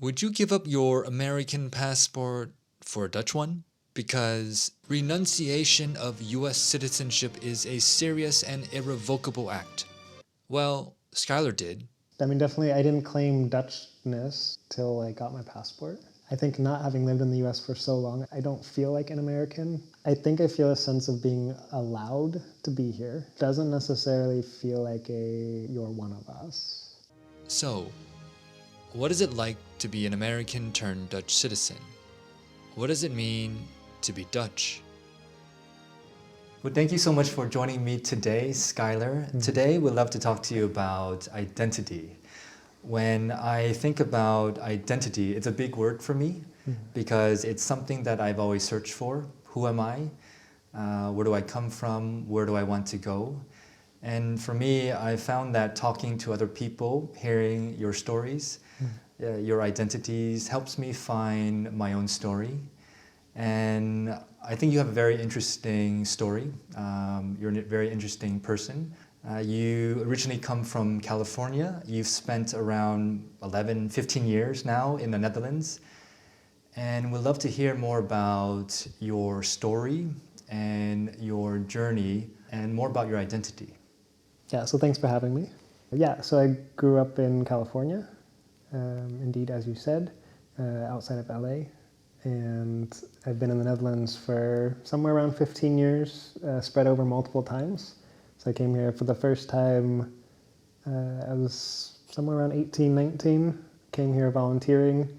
Would you give up your American passport for a Dutch one? Because renunciation of US citizenship is a serious and irrevocable act. Well, Skylar did. I mean, definitely, I didn't claim Dutchness till I got my passport. I think not having lived in the US for so long, I don't feel like an American. I think I feel a sense of being allowed to be here. Doesn't necessarily feel like you're one of us. So, what is it like to be an American turned Dutch citizen? What does it mean to be Dutch? Well, thank you so much for joining me today, Skylar. Today, we'd love to talk to you about identity. When I think about identity, it's a big word for me because it's something that I've always searched for. Who am I? Where do I come from? Where do I want to go? And for me, I found that talking to other people, hearing your stories, your identities, helps me find my own story. And I think you have a very interesting story. You're a very interesting person. You originally come from California. You've spent around 11, 15 years now in the Netherlands. And we'd love to hear more about your story and your journey and more about your identity. Yeah, so thanks for having me. Yeah, so I grew up in California, indeed, as you said, outside of LA. And I've been in the Netherlands for somewhere around 15 years, spread over multiple times. So I came here for the first time, I was somewhere around 18, 19, came here volunteering,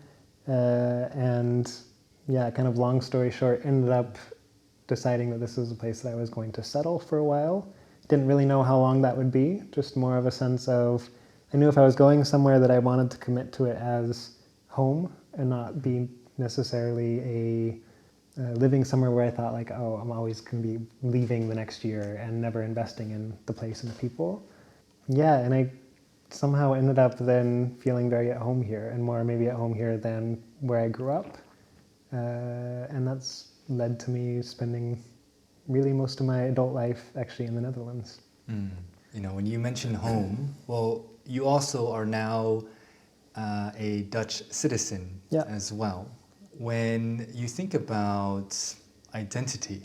and yeah, kind of long story short, ended up deciding that this was a place that I was going to settle for a while. Didn't really know how long that would be, just more of a sense of, I knew if I was going somewhere that I wanted to commit to it as home and not be necessarily living somewhere where I thought like, oh, I'm always going to be leaving the next year and never investing in the place and the people. Yeah, and I somehow ended up then feeling very at home here and more maybe at home here than where I grew up. And that's led to me spending really most of my adult life actually in the Netherlands. You know, when you mention home, well, you also are now a Dutch citizen as well. When you think about identity,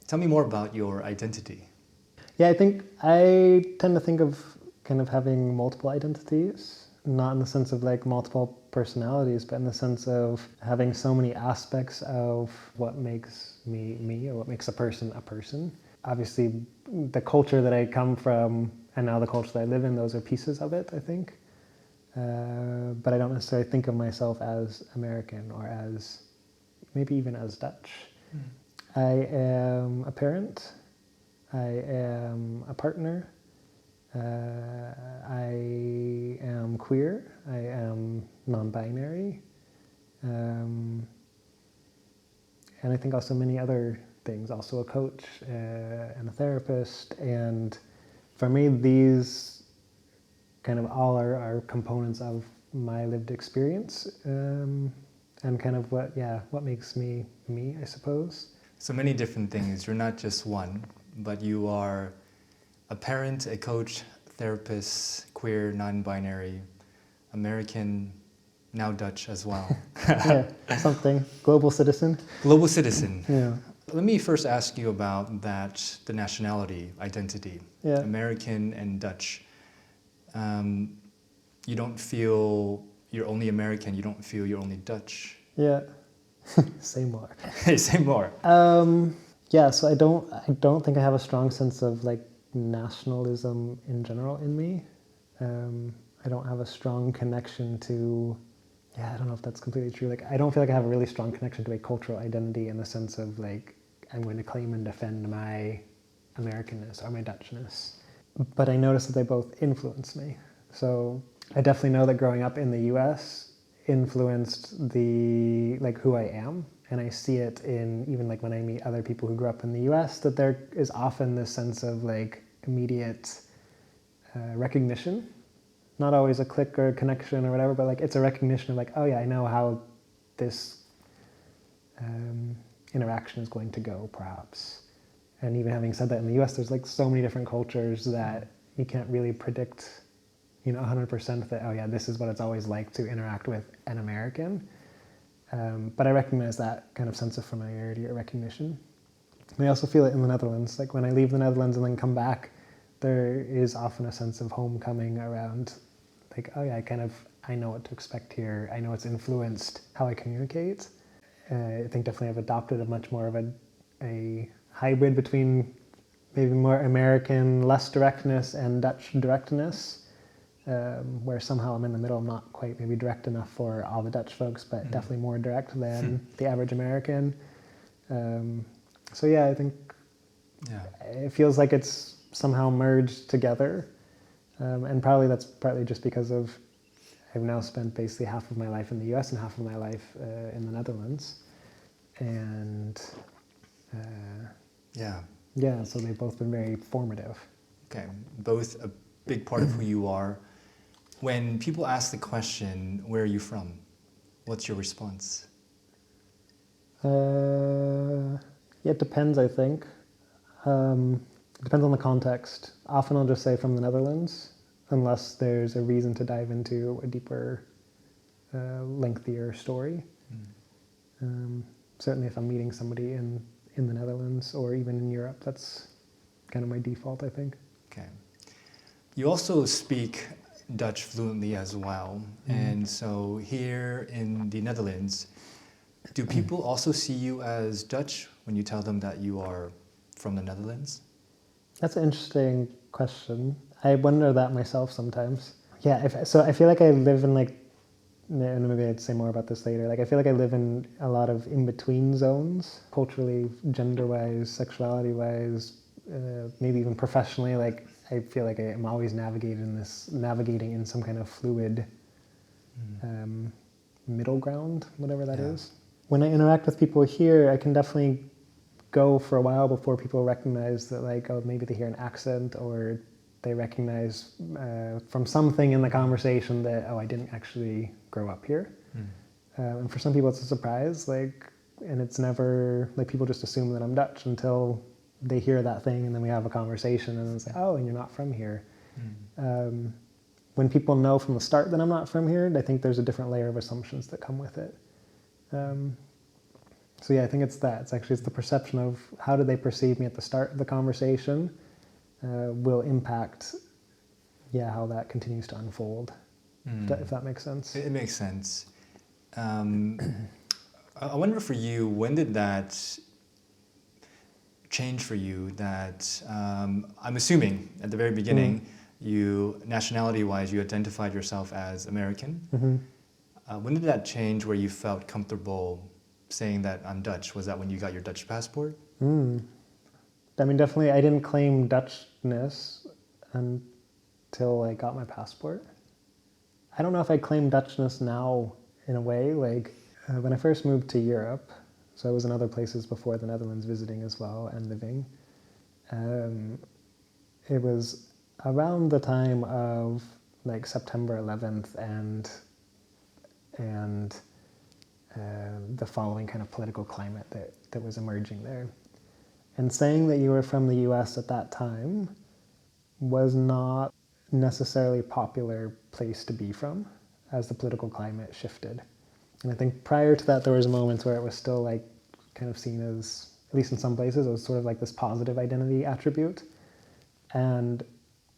tell me more about your identity. Yeah, I think I tend to think of kind of having multiple identities, not in the sense of like multiple personalities, but in the sense of having so many aspects of what makes me me or what makes a person a person. Obviously, the culture that I come from and now the culture that I live in, those are pieces of it, I think. But I don't necessarily think of myself as American or as maybe even as Dutch. I am a parent. I am a partner. I am queer. I am non-binary. And I think also many other things, also a coach and a therapist. And for me, these kind of all are components of my lived experience and kind of what makes me me, I suppose. So many different things. You're not just one, but you are a parent, a coach, therapist, queer, non-binary, American, now Dutch as well. Yeah, something. Global citizen. Global citizen. Yeah. Let me first ask you about the nationality identity, Yeah. American and Dutch. You don't feel you're only American, you don't feel you're only Dutch. Yeah. Say more. Say more. Yeah, so I don't think I have a strong sense of like nationalism in general in me. I don't have a strong connection to, I don't know if that's completely true. Like, I don't feel like I have a really strong connection to a cultural identity in the sense of like, I'm going to claim and defend my Americanness or my Dutchness. But I notice that they both influence me. So I definitely know that growing up in the US influenced who I am. And I see it in even like when I meet other people who grew up in the US, that there is often this sense of like immediate recognition. Not always a click or a connection or whatever, but like it's a recognition of like, oh yeah, I know how this interaction is going to go, perhaps. And even having said that in the US, there's like so many different cultures that you can't really predict 100% that, oh yeah, this is what it's always like to interact with an American. But I recognize that kind of sense of familiarity or recognition. And I also feel it in the Netherlands. Like when I leave the Netherlands and then come back, there is often a sense of homecoming around, like, oh yeah, I know what to expect here. I know it's influenced how I communicate. I think definitely I've adopted a much more of a hybrid between maybe more American less directness and Dutch directness, where somehow I'm in the middle, not quite maybe direct enough for all the Dutch folks, but definitely more direct than the average American. So yeah, I think it feels like it's somehow merged together. And probably that's partly just because I've now spent basically half of my life in the US and half of my life in the Netherlands. And yeah, so they've both been very formative. Okay, both a big part of who you are. When people ask the question, where are you from? What's your response? Yeah, it depends, I think. It depends on the context. Often I'll just say from the Netherlands, unless there's a reason to dive into a deeper, lengthier story. Certainly if I'm meeting somebody in the Netherlands or even in Europe, that's kind of my default, I think. Okay. You also speak Dutch fluently as well. And so here in the Netherlands, do people also see you as Dutch when you tell them that you are from the Netherlands? That's an interesting question. I wonder that myself sometimes. Yeah, so I feel like I live in and maybe I'd say more about this later. Like I feel like I live in a lot of in-between zones, culturally, gender-wise, sexuality-wise, maybe even professionally. Like I feel like I'm always navigating in some kind of fluid middle ground, whatever that is. When I interact with people here, I can definitely go for a while before people recognize that, like, oh, maybe they hear an accent or they recognize from something in the conversation that, oh, I didn't actually grow up here. And for some people it's a surprise, and it's never, people just assume that I'm Dutch until they hear that thing and then we have a conversation and it's like, oh, and you're not from here. When people know from the start that I'm not from here, I think there's a different layer of assumptions that come with it. So yeah, I think it's that. It's the perception of how do they perceive me at the start of the conversation will impact, how that continues to unfold, if that makes sense. It makes sense. I wonder for you, when did that change for you that, I'm assuming at the very beginning, you, nationality-wise, you identified yourself as American. When did that change where you felt comfortable saying that I'm Dutch? Was that when you got your Dutch passport? I mean, definitely, I didn't claim Dutchness until I got my passport. I don't know if I claim Dutchness now in a way. When I first moved to Europe, so I was in other places before the Netherlands visiting as well and living, it was around the time of September 11th and the following kind of political climate that was emerging there. And saying that you were from the US at that time was not necessarily a popular place to be from as the political climate shifted. And I think prior to that, there was moments where it was still kind of seen as, at least in some places, it was sort of this positive identity attribute. And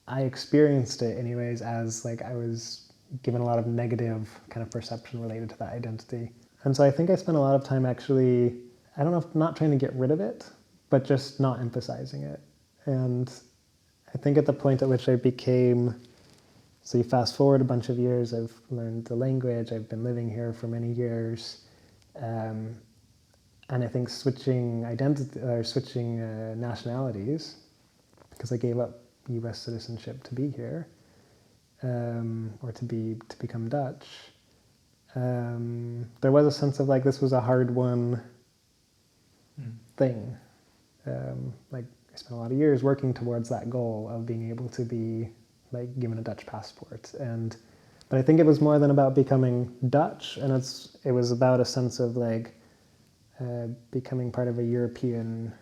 I experienced it anyways as I was given a lot of negative kind of perception related to that identity. And so I think I spent a lot of time actually, I don't know if not trying to get rid of it, but just not emphasizing it. And I think at the point at which I became, so you fast forward a bunch of years, I've learned the language, I've been living here for many years, and I think switching identity or switching nationalities, because I gave up U.S. citizenship to be here, or to become Dutch. There was a sense of this was a hard won thing. I spent a lot of years working towards that goal of being able to be given a Dutch passport, but I think it was more than about becoming Dutch, and it was about a sense of becoming part of a European,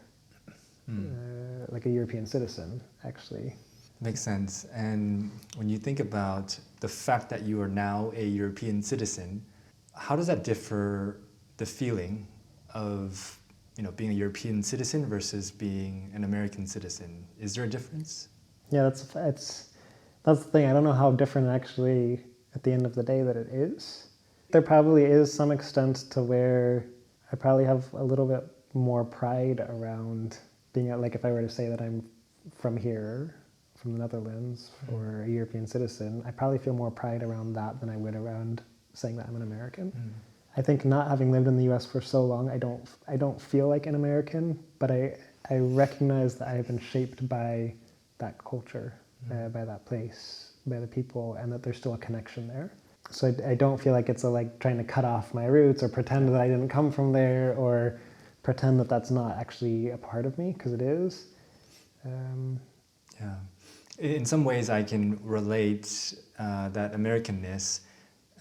a European citizen actually. Makes sense. And when you think about the fact that you are now a European citizen, how does that differ the feeling of being a European citizen versus being an American citizen? Is there a difference? Yeah, that's the thing. I don't know how different actually at the end of the day that it is. There probably is some extent to where I probably have a little bit more pride around being like if I were to say that I'm from here, from the Netherlands, or a European citizen, I probably feel more pride around that than I would around saying that I'm an American. I think not having lived in the U.S. for so long, I don't feel like an American, but I recognize that I have been shaped by that culture, by that place, by the people, and that there's still a connection there. So I don't feel like it's like trying to cut off my roots or pretend that I didn't come from there or pretend that that's not actually a part of me, because it is. Yeah. In some ways, I can relate that Americanness.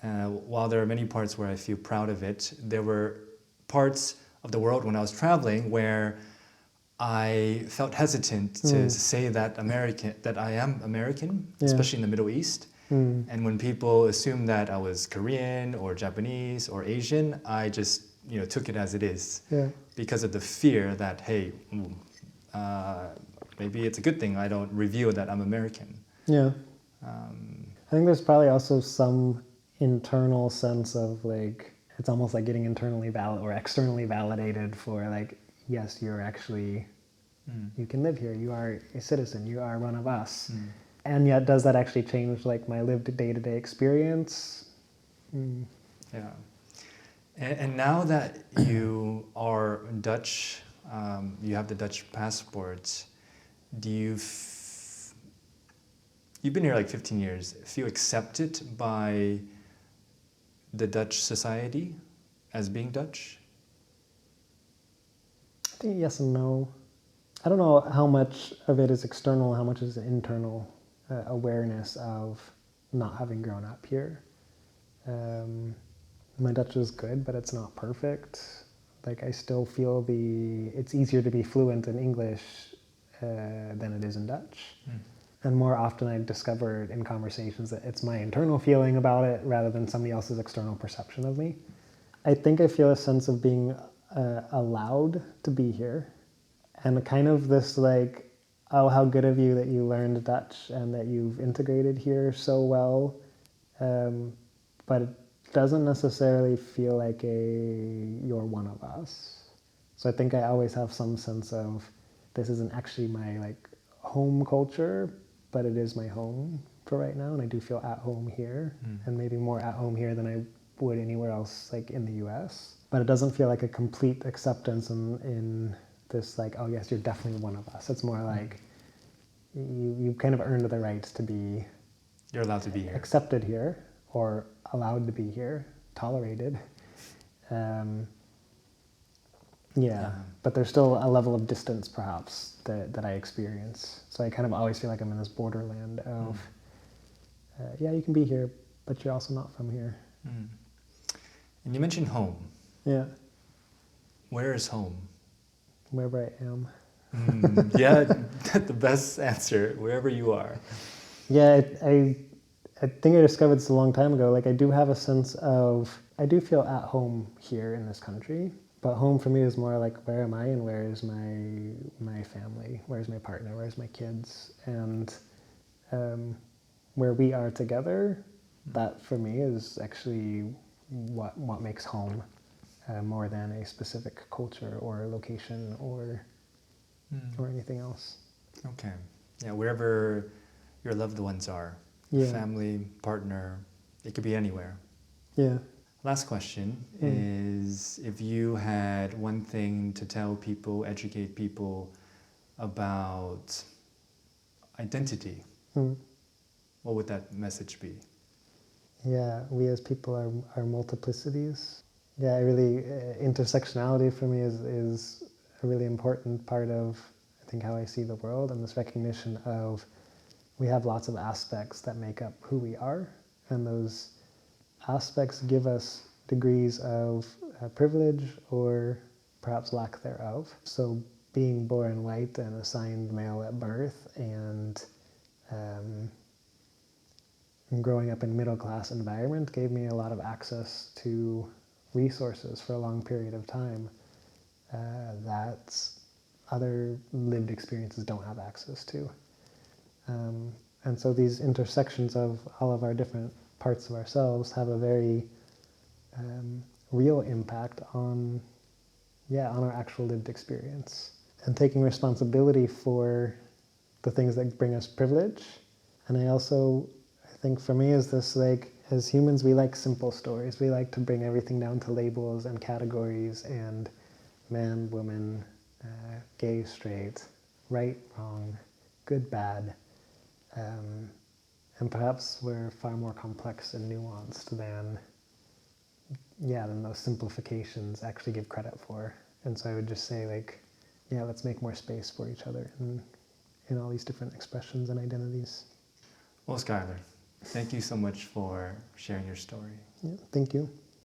While there are many parts where I feel proud of it, there were parts of the world when I was traveling where I felt hesitant to say that I am American, especially in the Middle East. And when people assumed that I was Korean or Japanese or Asian, I just took it as it is, because of the fear that, hey, maybe it's a good thing I don't reveal that I'm American. Yeah. I think there's probably also some internal sense of like, it's almost like getting internally valid or externally validated for like, yes, you're actually, you can live here, you are a citizen, you are one of us. And yet, does that actually change like my lived day-to-day experience? Yeah. And now that you are Dutch, you have the Dutch passport, do you've been here like 15 years, feel accepted by the Dutch society as being Dutch? I think yes and no. I don't know how much of it is external, how much is internal awareness of not having grown up here. My Dutch is good, but it's not perfect. Like I still feel it's easier to be fluent in English than it is in Dutch. And more often I discovered in conversations that it's my internal feeling about it rather than somebody else's external perception of me. I think I feel a sense of being allowed to be here. And kind of this like, oh, how good of you that you learned Dutch and that you've integrated here so well. But it doesn't necessarily feel like you're one of us. So I think I always have some sense of this isn't actually my like home culture, but it is my home for right now. And I do feel at home here, and maybe more at home here than I would anywhere else like in the US. But it doesn't feel like a complete acceptance in this like, oh yes, you're definitely one of us. It's more like you've kind of earned the right to be, you're allowed to be here, accepted here, or allowed to be here, tolerated. But there's still a level of distance perhaps that I experience. So I kind of always feel like I'm in this borderland of you can be here, but you're also not from here. And you mentioned home. Yeah. Where is home? Wherever I am. Yeah, the best answer, wherever you are. Yeah, I think I discovered this a long time ago. Like I do have a sense of, I do feel at home here in this country, but home for me is more like, where am I and where is my family? Where's my partner? Where's my kids? And where we are together, that for me is actually what makes home, more than a specific culture or location or anything else. Okay. Yeah, wherever your loved ones are. Yeah. Family, partner, it could be anywhere. Yeah. Last question is, if you had one thing to tell people, educate people about identity, what would that message be? Yeah, we as people are multiplicities. Yeah, intersectionality for me is a really important part of, I think, how I see the world, and this recognition of we have lots of aspects that make up who we are, and those aspects give us degrees of privilege or perhaps lack thereof. So being born white and assigned male at birth and And growing up in middle-class environment gave me a lot of access to resources for a long period of time that other lived experiences don't have access to. And so these intersections of all of our different parts of ourselves have a very real impact on our actual lived experience. And taking responsibility for the things that bring us privilege. And I think for me is this, like, as humans, we like simple stories. We like to bring everything down to labels and categories and man, woman, gay, straight, right, wrong, good, bad. And perhaps we're far more complex and nuanced than those simplifications actually give credit for. And so I would just say, like, let's make more space for each other in all these different expressions and identities. Well, Skylar, thank you so much for sharing your story. Yeah, thank you.